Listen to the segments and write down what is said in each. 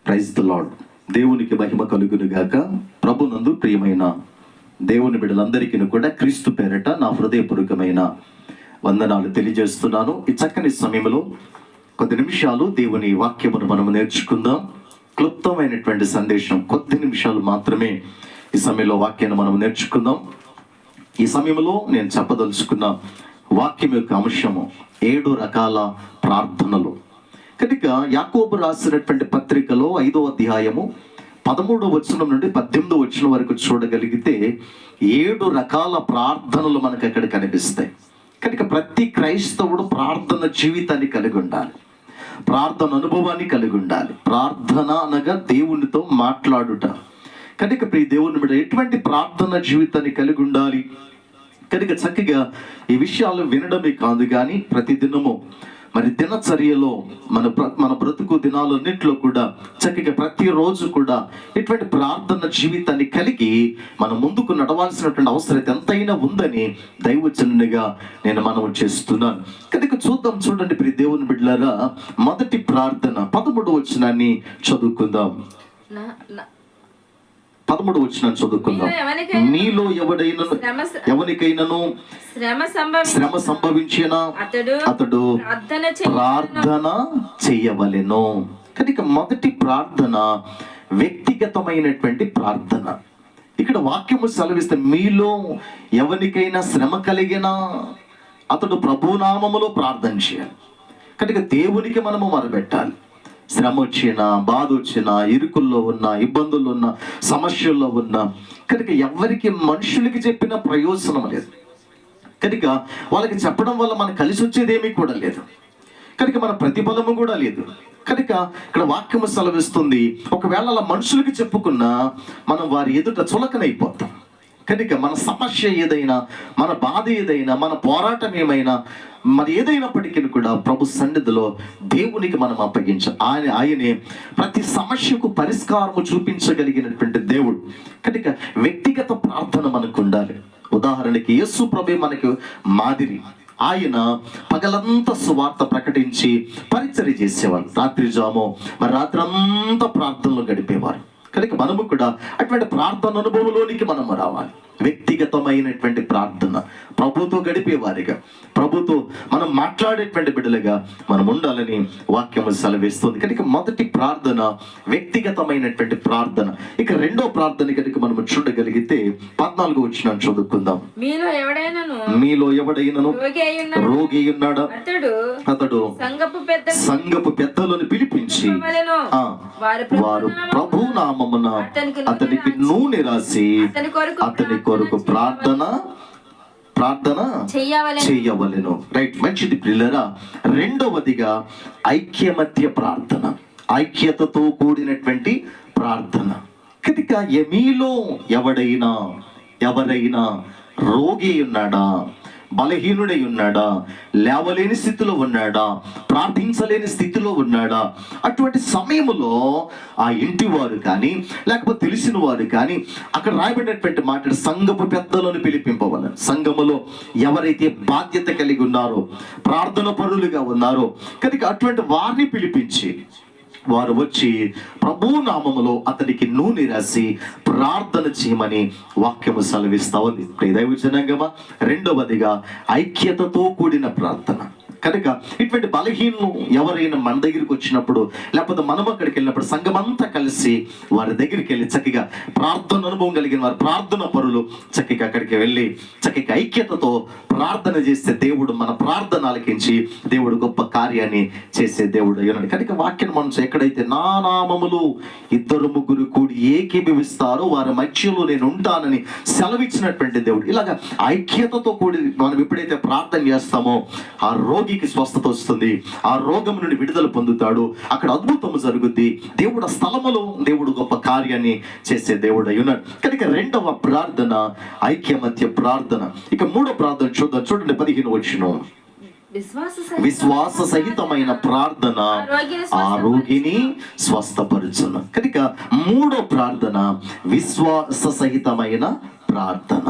Praise the lord. దేవునికి మహిమ కలుగును గాక. ప్రభునందు ప్రియమైన దేవుని బిడ్డలందరికీ కూడా క్రీస్తు పేరట నా హృదయపూర్వకమైన వందనాలు తెలియజేస్తున్నాను. ఈ చక్కని సమయంలో కొద్ది నిమిషాలు దేవుని వాక్యమును మనం నేర్చుకుందాం. క్లుప్తమైనటువంటి సందేశం, కొద్ది నిమిషాలు మాత్రమే ఈ సమయంలో వాక్యాన్ని మనం నేర్చుకుందాం. ఈ సమయంలో నేను చెప్పదలుచుకున్న వాక్యం యొక్క అంశము 7 రకాల ప్రార్థనలు. కనుక యాకోబు రాసినటువంటి పత్రికలో 5వ అధ్యాయము 13వ వచనం నుండి 18వ వచనం వరకు చూడగలిగితే 7 రకాల ప్రార్థనలు మనకు అక్కడ కనిపిస్తాయి. కనుక ప్రతి క్రైస్తవుడు ప్రార్థన జీవితాన్ని కలిగి ఉండాలి, ప్రార్థన అనుభవాన్ని కలిగి ఉండాలి. ప్రార్థన అనగా దేవునితో మాట్లాడుట. కనుక ప్రియ దేవుని మీద ఎటువంటి ప్రార్థన జీవితాన్ని కలిగి ఉండాలి? కనుక చక్కగా ఈ విషయాలు వినడమే కాదు కానీ ప్రతిదినము మరి దినచర్యలో మన బ్రతుకు దినాలన్నింటిలో కూడా చక్కగా ప్రతిరోజు కూడా ఇటువంటి ప్రార్థన జీవితాన్ని కలిగి మనం ముందుకు నడవాల్సినటువంటి అవసరం ఎంతైనా ఉందని దైవజనునిగా నేను మనవి చేస్తున్నాను. కనుక చూడండి ప్రియ దేవుని బిడ్డలారా, మొదటి ప్రార్థన 13వ వచనాన్ని చదువుకుందాం. 13వ వచనాన్ని చదువుకుందాం. నీలో ఎవరికైనాను శ్రమ సంభవించిన అతడు ప్రార్థన చేయవలెను. కనుక మొదటి ప్రార్థన వ్యక్తిగతమైనటువంటి ప్రార్థన. ఇక్కడ వాక్యము సెలవిస్తే మీలో ఎవరికైనా శ్రమ కలిగినా అతడు ప్రభునామములో ప్రార్థన చేయాలి. కనుక దేవునికి మనము మొరపెట్టాలి. శ్రమ వచ్చినా, బాధ వచ్చినా, ఇరుకుల్లో ఉన్నా, ఇబ్బందుల్లో ఉన్నా, సమస్యల్లో ఉన్నా, కనుక ఎవరికి మనుషులకి చెప్పిన ప్రయోజనం లేదు. కనుక వాళ్ళకి చెప్పడం వల్ల మనకు కలిసి వచ్చేదేమీ కూడా లేదు. కనుక మన ప్రతిఫలము కూడా లేదు. కనుక ఇక్కడ వాక్యము సెలవిస్తుంది, ఒకవేళ అలా మనుషులకి చెప్పుకున్నా మనం వారి ఎదుట చులకనైపోతాం. కనుక మన సమస్య ఏదైనా, మన బాధ ఏదైనా, మన పోరాటం ఏమైనా, మరి ఏదైనప్పటికీ కూడా ప్రభు సన్నిధిలో దేవునికి మనం ఆయనే ప్రతి సమస్యకు పరిష్కారము చూపించగలిగినటువంటి దేవుడు. కనుక వ్యక్తిగత ప్రార్థన మనకు ఉండాలి. ఉదాహరణకి యేసు ప్రభు మనకు మాదిరి. ఆయన పగలంతా సువార్త ప్రకటించి పరిచర్య చేసేవారు. రాత్రి అంతా ప్రార్థనలో గడిపేవారు. కనుక మనము కూడా అటువంటి ప్రార్థన అనుభవంలోనికి మనము రావాలి. వ్యక్తిగతమైనటువంటి ప్రార్థన, ప్రభుతో గడిపేవారిగా, ప్రభుతో మనం మాట్లాడేటువంటి బిడ్డలుగా మనం ఉండాలని వాక్యము సెలవిస్తుంది. కనుక మొదటి ప్రార్థన వ్యక్తిగతమైనటువంటి ప్రార్థన. ఇక రెండో ప్రార్థన కనుక మనం చూడగలిగితే 14వ వచనం చదువుకుందాం. మీలో ఎవడైనను రోగి ఉన్నాడా అతడు సంఘపు పెద్దలను పిలిపించి వారు ప్రభు నామమున అతనికి నూనె రాసి అతని కొరకు ప్రార్థన చేయవలెను. రైట్, మంచిది ప్రియులారా. రెండవదిగా ఐక్యమత్య ప్రార్థన, ఐక్యతతో కూడినటువంటి ప్రార్థన. కనుక మీలో ఎవరైనా రోగి ఉన్నాడా, బలహీనుడై ఉన్నాడా, లేవలేని స్థితిలో ఉన్నాడా, ప్రార్థించలేని స్థితిలో ఉన్నాడా, అటువంటి సమయంలో ఆ ఇంటి వారు కానీ లేకపోతే తెలిసిన వారు కానీ అక్కడ రాయబడినటువంటి మాట సంఘపు పెద్దలను పిలిపింపవలను. సంఘములో ఎవరైతే బాధ్యత కలిగి ఉన్నారో, ప్రార్థన పరులుగా ఉన్నారో, కనుక అటువంటి వారిని పిలిపించి వారు వచ్చి ప్రభు నామములో అతనికి నూనె రాసి ప్రార్థన చేయమని వాక్యము సెలవిస్తా ఉంది. దైవజనాంగమా, రెండవదిగా ఐక్యతతో కూడిన ప్రార్థన. కనుక ఇటువంటి బలహీనలు ఎవరైనా మన దగ్గరికి వచ్చినప్పుడు, లేకపోతే మనం అక్కడికి వెళ్ళినప్పుడు సంఘమంతా కలిసి వారి దగ్గరికి వెళ్ళి చక్కగా ప్రార్థన అనుభవం కలిగిన వారు, ప్రార్థన పరులు చక్కగా అక్కడికి వెళ్ళి చక్కగా ఐక్యతతో ప్రార్థన చేస్తే దేవుడు మన ప్రార్థన ఆలకించి దేవుడు గొప్ప కార్యాన్ని చేసే దేవుడు అయ్యాడు. కనుక వాక్యం మనం ఎక్కడైతే నా నామములు 2-3 కూడి ఏకీభవిస్తారో వారి మధ్యలో నేను ఉంటానని సెలవిచ్చినటువంటి దేవుడు. ఇలాగా ఐక్యతతో కూడి మనం ఎప్పుడైతే ప్రార్థన చేస్తామో ఆ రోగికి స్వస్థత వస్తుంది, ఆ రోగం నుండి విడుదల పొందుతాడు, అక్కడ అద్భుతము జరుగుద్ది. దేవుడు ఆ స్థలములో దేవుడు గొప్ప కార్యాన్ని చేసే దేవుడు అయ్యున్నాడు. కనుక రెండవ ప్రార్థన ఐక్యమత్య ప్రార్థన. ఇక మూడో ప్రార్థన చూడండి 15వ వచనం. విశ్వాస సహితమైన ప్రార్థన ఆ రోగిని స్వస్థపరుచును. కనుక మూడో ప్రార్థన విశ్వాస సహితమైన ప్రార్థన.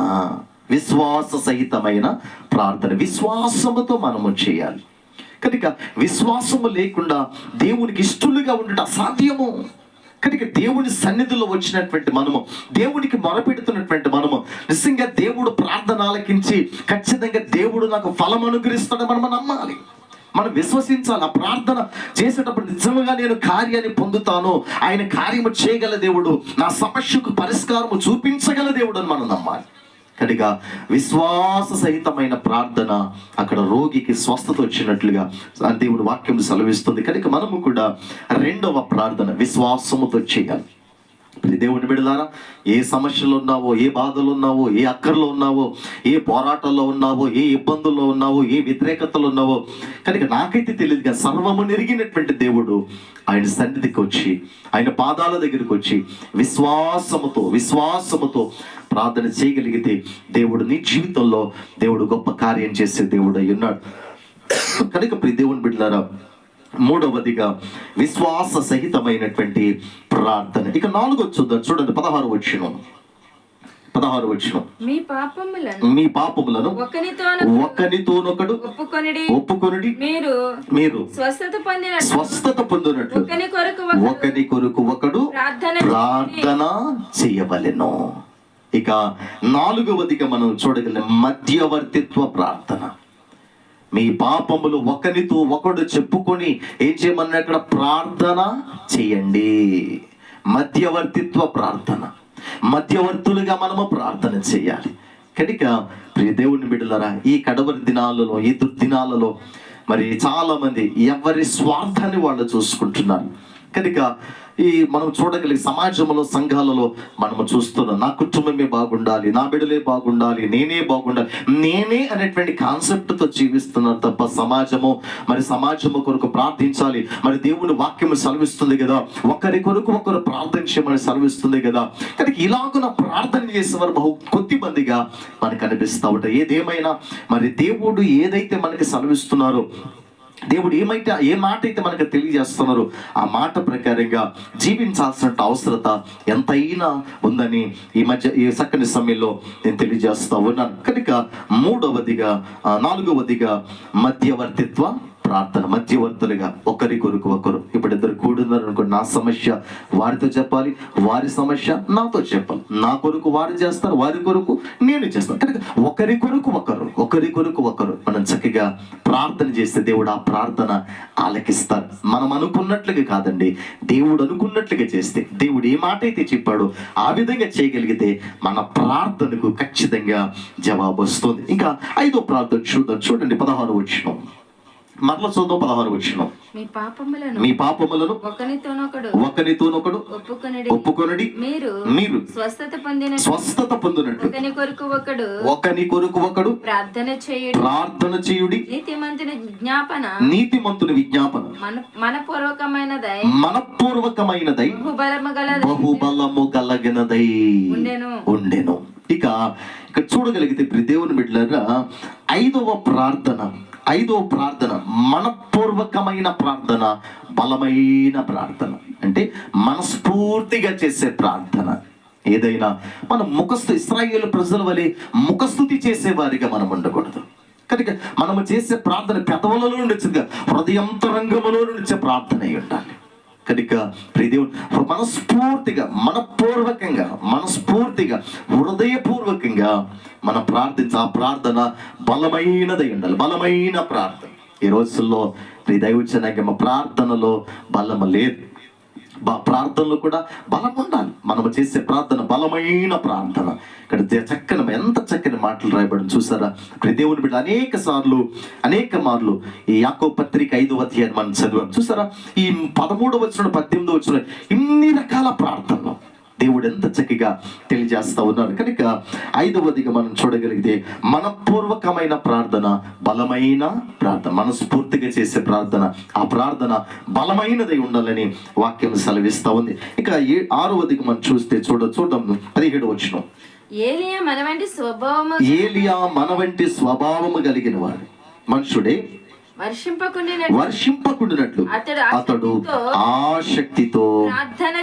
విశ్వాస సహితమైన ప్రార్థన, విశ్వాసముతో మనము చేయాలి. కనుక విశ్వాసము లేకుండా దేవునికి ఇష్టలుగా ఉండటం అసాధ్యము. కనుక దేవుని సన్నిధిలో వచ్చినటువంటి మనము, దేవునికి మొరపెడుతున్నటువంటి మనము, నిజంగా దేవుడు ప్రార్థన ఆలకించి ఖచ్చితంగా దేవుడు నాకు ఫలం అనుగ్రహిస్తాడని మనం నమ్మాలి, మనం విశ్వసించాలి. ఆ ప్రార్థన చేసేటప్పుడు నిజంగా నేను కార్యాన్ని పొందుతాను, ఆయన కార్యము చేయగల దేవుడు, నా సమస్యకు పరిష్కారము చూపించగల దేవుడు అని మనం నమ్మాలి. కనుక విశ్వాస సహితమైన ప్రార్థన అక్కడ రోగికి స్వస్థత వచ్చినట్లుగా దేవుడు వాక్యం సెలవిస్తుంది. కనుక మనము కూడా రెండవ ప్రార్థన విశ్వాసముతో చేయాలి. దేవుని బిడ్డలారా, ఏ సమస్యలు ఉన్నావో, ఏ బాధలు ఉన్నావో, ఏ అక్కర్లో ఉన్నావో, ఏ పోరాటాల్లో ఉన్నావో, ఏ ఇబ్బందుల్లో ఉన్నావో, ఏ వ్యతిరేకతలు ఉన్నావో, కనుక నాకైతే తెలియదు కానీ సర్వము నెరిగినటువంటి దేవుడు ఆయన సన్నిధికి వచ్చి, ఆయన పాదాల దగ్గరికి వచ్చి విశ్వాసముతో ప్రార్థన చేయగలిగితే దేవుడు నీ జీవితంలో దేవుడు గొప్ప కార్యం చేసే దేవుడు అయి ఉన్నాడు. కనుక దేవుని బిడ్డలారా, మూడవదిగా విశ్వాస సహితమైనటువంటి ప్రార్థన. ఇక 4 చూద్దాం, చూడండి 16 వచనం. మీ పాపములను ఒకనితోనొకడు ఒప్పుకొనుడి, మీరు స్వస్థత పొందినట్లు ఒకని కొరకు ఒకడు ప్రార్థన చేయవలెను. ఇక 4వదిగా మనం చూడగలం మధ్యవర్తిత్వ ప్రార్థన. మీ పాపములు ఒకరితో ఒకడు చెప్పుకొని ఏం చేయమన్నా అక్కడ ప్రార్థన చేయండి. మధ్యవర్తిత్వ ప్రార్థన, మధ్యవర్తులుగా మనము ప్రార్థన చేయాలి. కనుక ప్రియ దేవుని బిడ్డలారా, ఈ కడవరి దినాలలో, ఈ దుర్దినాలలో మరి చాలా మంది ఎవరి స్వార్థాన్ని వాళ్ళు చూసుకుంటున్నారు. కనుక మనం చూడగలిగే సమాజంలో, సంఘాలలో మనము చూస్తున్నాం, నా కుటుంబమే బాగుండాలి, నా బిడ్డలే బాగుండాలి, నేనే బాగుండాలి, నేనే అనేటువంటి కాన్సెప్ట్తో జీవిస్తున్నారు తప్ప సమాజము కొరకు ప్రార్థించాలి, మరి దేవుని వాక్యము సెలవిస్తుంది కదా, ఒకరి కొరకు ఒకరు ప్రార్థించమని సెలవిస్తుంది కదా. కనుక ఇలాగున ప్రార్థన చేసేవారు బహు కొద్ది మందిగా మనకు అనిపిస్తూ ఉంటాయి. ఏదేమైనా మరి దేవుడు ఏదైతే మనకి సెలవిస్తున్నారో, దేవుడు ఏ మాట అయితే మనకు తెలియజేస్తున్నారో ఆ మాట ప్రకారంగా జీవించాల్సిన అవసరత ఎంతైనా ఉందని ఈ చక్కని సమయంలో నేను తెలియజేస్తా ఉన్నాను. కనుక 4వదిగా మధ్యవర్తిత్వ ప్రార్థన, మధ్యవర్తులుగా ఒకరి కొరకు ఒకరు. ఇప్పుడు ఇద్దరు కూడున్నారు అనుకోండి, నా సమస్య వారితో చెప్పాలి, వారి సమస్య నాతో చెప్పాలి, నా కొరకు వారు చేస్తారు, వారి కొరకు నేను చేస్తాను. కనుక ఒకరి కొరకు ఒకరు మనం చక్కగా ప్రార్థన చేస్తే దేవుడు ఆ ప్రార్థన ఆలకిస్తారు. మనం అనుకున్నట్లుగా కాదండి, దేవుడు అనుకున్నట్లుగా చేస్తే, దేవుడు ఏ మాట అయితే చెప్పాడో ఆ విధంగా చేయగలిగితే మన ప్రార్థనకు ఖచ్చితంగా జవాబు వస్తుంది. ఇంకా 5వ ప్రార్థన చూడండి 16 వచనం. మరలా చూద్దాం 16 వచనం. మీ పాపములను ఒకనితోనొకడు ఒప్పుకొనుడి, మీరు స్వస్థత పొందినట్టు ఒకని కొరకు ఒకడు ప్రార్థన చేయుడి. నీతిమంతుని విజ్ఞాపన మనపూర్వకమైనదై బహుబలము గలగినదై ఉండెను. ఇక చూడగలిగితే దేవుని బిడ్డలారా, 5వ ప్రార్థన మనపూర్వకమైన ప్రార్థన, బలమైన ప్రార్థన. అంటే మనస్ఫూర్తిగా చేసే ప్రార్థన. ఏదైనా మనం ఇశ్రాయేలు ప్రజల వలె ముఖస్తుతి చేసేవారిగా మనం ఉండకూడదు. కనుక మనము చేసే ప్రార్థన పెదవులలో నుండి, హృదయంతరంగములో నుండి ప్రార్థన అయి ఉండాలి. కనుక దేవుడు మనస్ఫూర్తిగా, మనస్ఫూర్తిగా హృదయపూర్వకంగా మనం ఆ ప్రార్థన బలమైనదై ఉండాలి, బలమైన ప్రార్థన. ఈ రోజుల్లో దైవజనంగా ప్రార్థనలో బలము లేదు, ప్రార్థనలో కూడా బలం ఉండాలి. మనము చేసే ప్రార్థన బలమైన ప్రార్థన. ఇక్కడ ఎంత చక్కని మాటలు రాయబడి చూసారా? దేవుని బిడ్డ అనేక మార్లు ఈ యాకోబు పత్రిక 5వ అధ్యాయం మనం చదివాం చూసారా? ఈ 13వ వచనం 18వ వచనం ఇన్ని రకాల ప్రార్థనలు దేవుడు ఎంత చక్కగా తెలియజేస్తా ఉన్నారు. కనుక 5వదిగా మనం చూడగలిగితే మనపూర్వకమైన ప్రార్థన, బలమైన ప్రార్థన, మనస్ఫూర్తిగా చేసే ప్రార్థన, ఆ ప్రార్థన బలమైనదై ఉండాలని వాక్యం సెలవిస్తా ఉంది. ఇక 6వదిగా మనం చూద్దాం 17వ వచనం. ఏలియా మన వంటి స్వభావము కలిగిన వాడు మనుషుడే వర్షింపకుండినట్లు అతడు ఆసక్తితో ప్రార్థన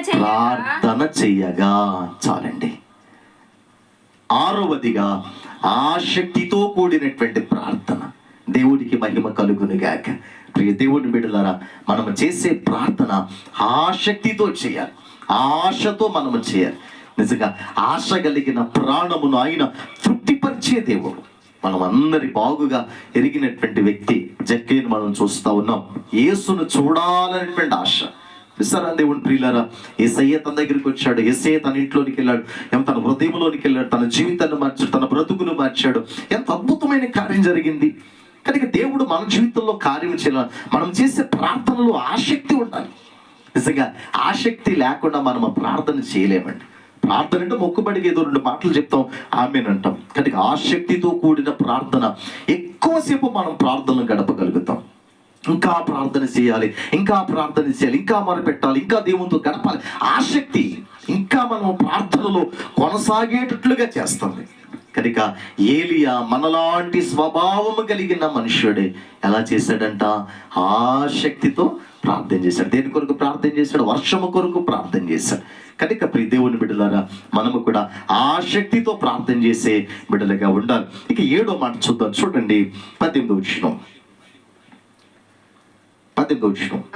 చెయ్యగా. చాలండి. 6వదిగా ఆసక్తితో కూడినటువంటి ప్రార్థన. దేవుడికి మహిమ కలుగును గాక. ప్రియ దేవుని బిడ్డలారా, మనము చేసే ప్రార్థన ఆసక్తితో చేయాలి, ఆశతో మనము చేయాలి. నిజంగా ఆశ కలిగిన ప్రాణమును ఆయన తృప్తిపరిచే దేవుడు. మనం అందరి బాగుగా ఎరిగినటువంటి వ్యక్తి జక్కయ్యను మనం చూస్తూ ఉన్నాం. యేసును చూడాలనేటువంటి ఆశ. విసరా దేవుని ప్రియులారా, యేసయ్య తన దగ్గరికి వచ్చాడు, యేసయ్య తన ఇంట్లోనికి వెళ్ళాడు, తన హృదయంలోనికి వెళ్ళాడు, తన జీవితాన్ని మార్చాడు, తన బ్రతుకును మార్చాడు. ఎంత అద్భుతమైన కార్యం జరిగింది. కనుక దేవుడు మన జీవితంలో కార్యం చేయాలి. మనం చేసే ప్రార్థనలో ఆసక్తి ఉండాలి. నిజంగా ఆసక్తి లేకుండా మనం ప్రార్థన చేయలేమండి. ప్రార్థన అంటే మొక్కుబడికి ఏదో 2 మాటలు చెప్తాం, ఆమేనంటాం. కనుక ఆసక్తితో కూడిన ప్రార్థన, ఎక్కువసేపు మనం ప్రార్థనలు గడపగలుగుతాం. ఇంకా ప్రార్థన చేయాలి, ఇంకా ప్రార్థన చేయాలి, ఇంకా మొరపెట్టాలి, ఇంకా దేవునితో గడపాలి. ఆసక్తి ఇంకా మనం ప్రార్థనలో కొనసాగేటట్లుగా చేస్తుంది. కనుక ఏలియా మనలాంటి స్వభావము కలిగిన మనుష్యుడే ఎలా చేశాడంట? ఆసక్తితో ప్రార్థన చేశాడు. దేని కొరకు ప్రార్థన చేశాడు? వర్షము కొరకు ప్రార్థన చేశాడు. కనుక ప్రియ దేవుని బిడ్డలారా, మనము కూడా ఆసక్తితో ప్రార్థన చేసే బిడ్డలుగా ఉండాలి. ఇక 7వ మాట చూద్దాం. చూడండి, 18వ వచనం.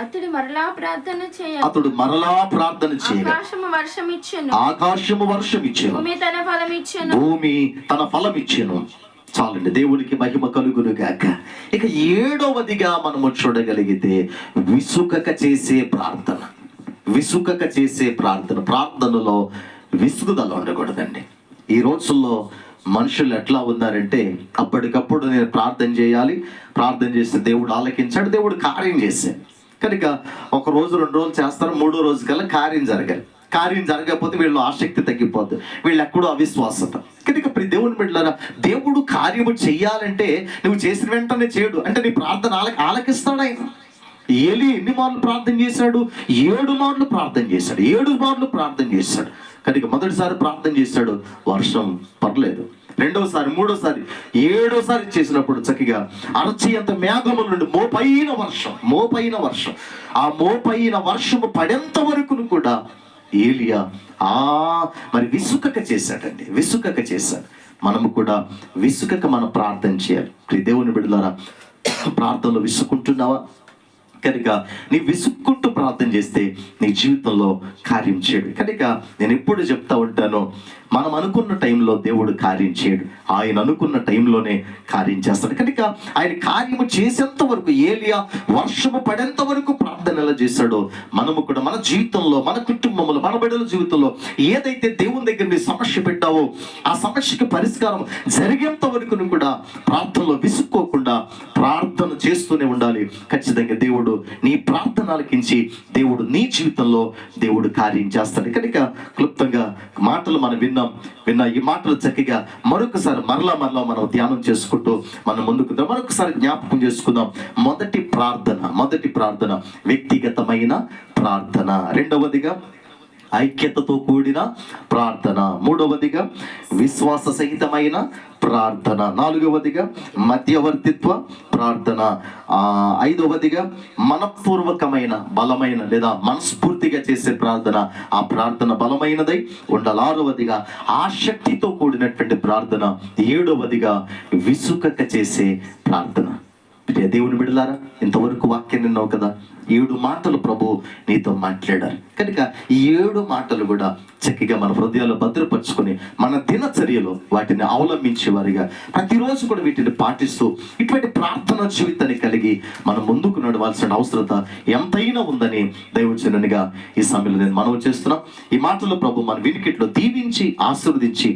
అతడు మరలా ప్రార్థన చేయగా ఆకాశము వర్షం ఇచ్చెను, భూమి తన ఫలం ఇచ్చెను. చాలండి, దేవునికి మహిమ కలుగును గాక. ఇక 7వదిగా మనము చూడగలిగితే విసుకక చేసే ప్రార్థన. విసుకక చేసే ప్రార్థన. ప్రార్థనలో విసుగుదల ఉండకూడదండి. ఈ రోజుల్లో మనుషులు ఎట్లా ఉన్నారంటే, అప్పటికప్పుడు నేను ప్రార్థన చేయాలి, ప్రార్థన చేస్తే దేవుడు ఆలకించాడు, దేవుడు కార్యం చేశాడు. కనుక 1 రోజు 2 రోజులు చేస్తారు, 3వ రోజు కల్లా కార్యం జరగాలి. కార్యం జరగకపోతే వీళ్ళు ఆసక్తి తగ్గిపోద్ది, వీళ్ళు ఎక్కడో అవిశ్వాసత. కనుక ప్రతి దేవుని బిడ్డలారా, దేవుడు కార్యము చెయ్యాలంటే నువ్వు చేసిన వెంటనే చేయడు. అంటే నీ ప్రార్థన ఆలకిస్తాడు ఆయన. ఏలీ ఎన్ని మార్లు ప్రార్థన చేశాడు? 7 మార్లు ప్రార్థన చేశాడు. 7 మార్లు ప్రార్థన చేశాడు. కనుక మొదటిసారి ప్రార్థన చేశాడు, వర్షం పర్లేదు. 2వసారి, 3వసారి, 7వసారి చేసినప్పుడు చక్కగా అరచేంత మేఘముల నుండి మోపైన వర్షం, ఆ మోపైన వర్షము పడేంత వరకు కూడా ఏలియా మరి విసుకక చేశాడండి. విసుకక చేశాడు. మనము కూడా విసుకక మనం ప్రార్థన చేయాలి. ప్రియ దేవుని బిడ్డలారా, ప్రార్థనలో విసుకుంటున్నావా? కనుక నీ విసుక్కుంటూ ప్రార్థన చేస్తే నీ జీవితంలో కార్యం చేయడు. కనుక నేను ఎప్పుడు చెప్తా ఉంటాను, మనం అనుకున్న టైంలో దేవుడు కార్యం చేయడు, ఆయన అనుకున్న టైంలోనే కార్యం చేస్తాడు. కనుక ఆయన కార్యము చేసేంత వరకు, ఏలియా వర్షము పడేంత వరకు ప్రార్థన ఎలా చేశాడో, మనము కూడా మన జీవితంలో, మన కుటుంబంలో, మన బిడ్డల జీవితంలో ఏదైతే దేవుని దగ్గర నీ సమస్య పెట్టావో ఆ సమస్యకి పరిష్కారం జరిగేంత వరకు కూడా ప్రార్థనలో విసుక్కోకుండా ప్రార్థన చేస్తూనే ఉండాలి. ఖచ్చితంగా దేవుడు నీ ప్రార్థన ఆలకించి దేవుడు నీ జీవితంలో దేవుడు కార్యం చేస్తాడు. కనుక క్లుప్తంగా మాటలు మనం విన్న ఈ మాటలు చక్కగా మరొకసారి మరలా మనం ధ్యానం చేసుకుంటూ మనం ముందుకు మరొకసారి జ్ఞాపకం చేసుకుందాం. మొదటి ప్రార్థన వ్యక్తిగతమైన ప్రార్థన. 2వదిగా ఐక్యతతో కూడిన ప్రార్థన. 3వదిగా విశ్వాస సహితమైన ప్రార్థన. 4వదిగా మధ్యవర్తిత్వ ప్రార్థన. 5వదిగా మనపూర్వకమైన బలమైన లేదా మనస్ఫూర్తిగా చేసే ప్రార్థన. ఆ ప్రార్థన బలమైనదై ఉండాలి. 6వదిగా ఆసక్తితో కూడినటువంటి ప్రార్థన. 7వదిగా విసుకక చేసే ప్రార్థన. దేవుని బిడ్డలారా, ఇంతవరకు వాక్యం విన్నావు కదా. 7 మాటలు ప్రభు నీతో మాట్లాడారు. కనుక ఈ 7 మాటలు కూడా చక్కగా మన హృదయాల్లో భద్రపరుచుకొని మన దినచర్యలో వాటిని అవలంబించే వారిగా ప్రతిరోజు కూడా వీటిని పాటిస్తూ ఇటువంటి ప్రార్థన జీవితాన్ని కలిగి మనం ముందుకు నడవాల్సిన అవసరత ఎంతైనా ఉందని దైవజనునిగా ఈ సమయంలో నేను మనవి చేస్తున్నాం. ఈ మాటలు ప్రభు మన వినికిట్లో దీవించి ఆశీర్వదించి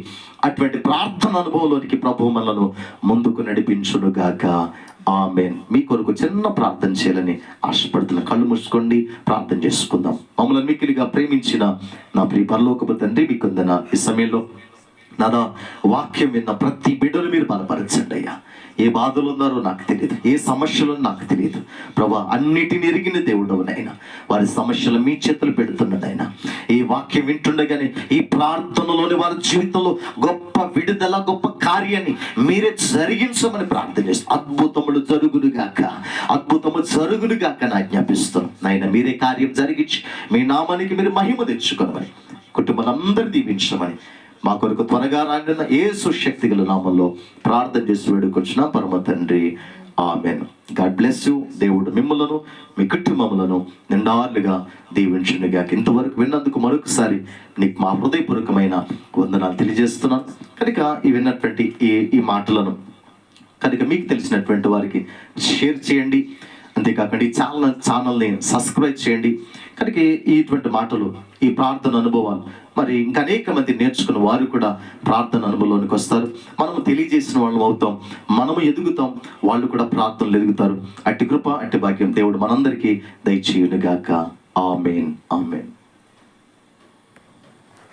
అటువంటి ప్రార్థన అనుభవంలోనికి ప్రభు మనలను ముందుకు నడిపించునుగాక. ఆమేన్. మీ కొరకు చిన్న ప్రార్థన చేయాలని ఆశపడుతున్న. కళ్ళు మూసుకోండి, ప్రార్థన చేసుకుందాం. మమ్మల్ని మిక్కిలిగా ప్రేమించిన నా ప్రియ పరలోకపు తండ్రి, మీకు వందన. ఈ సమయంలో నాదా వాక్యం విన్న ప్రతి బిడ్డను మీరు బలపరచండి అయ్యా. ఏ బాధలు ఉన్నారో నాకు తెలియదు, ఏ సమస్యలు నాకు తెలియదు ప్రభా. అన్నిటిని ఎరిగిన దేవుడవునైనా వారి సమస్యలు మీ చేతులు పెడుతున్నదైనా ఈ వాక్యం వింటుండగానే ఈ ప్రార్థనలోని వారి జీవితంలో గొప్ప విడుదల, గొప్ప కార్యాన్ని మీరే జరిగించమని ప్రార్థన చేస్తాం. అద్భుతములు జరుగునుగాక నా జ్ఞాపిస్తాం. నాయన మీరే కార్యం జరిగించి మీ నామానికి మీరు మహిమ తెచ్చుకోమని, కుటుంబాలందరూ దీవించమని మా కొరకు త్వరగా రానున్న యేసు శక్తి గల నామంలో ప్రార్థన చేసి వేడుకొచ్చిన పరమ తండ్రి. ఆమెన్. God bless you. దేవుడు మిమ్మలను మీ కుటుంబములను నిండాలుగా దీవించునుగాక. ఇంతవరకు విన్నందుకు మరొకసారి నీకు మా హృదయపూర్వకమైన వందనాలు తెలియజేస్తున్నాను. కనుక ఈ విన్నటువంటి ఈ మాటలను కనుక మీకు తెలిసినటువంటి వారికి షేర్ చేయండి. అంతేకాకుండా ఈ ఛానల్ని సబ్స్క్రైబ్ చేయండి. కనుక ఇటువంటి మాటలు, ఈ ప్రార్థన అనుభవాలు మరి ఇంకా అనేక మంది నేర్చుకున్న వారు కూడా ప్రార్థన అనుభవంలోనికి వస్తారు. మనము తెలియజేసిన వాళ్ళం అవుతాం, మనము ఎదుగుతాం, వాళ్ళు కూడా ప్రార్థనలు ఎదుగుతారు. అట్టి కృప, అట్టి భాగ్యం దేవుడు మనందరికీ దయచేయునుగాక. ఆమేన్, ఆమేన్.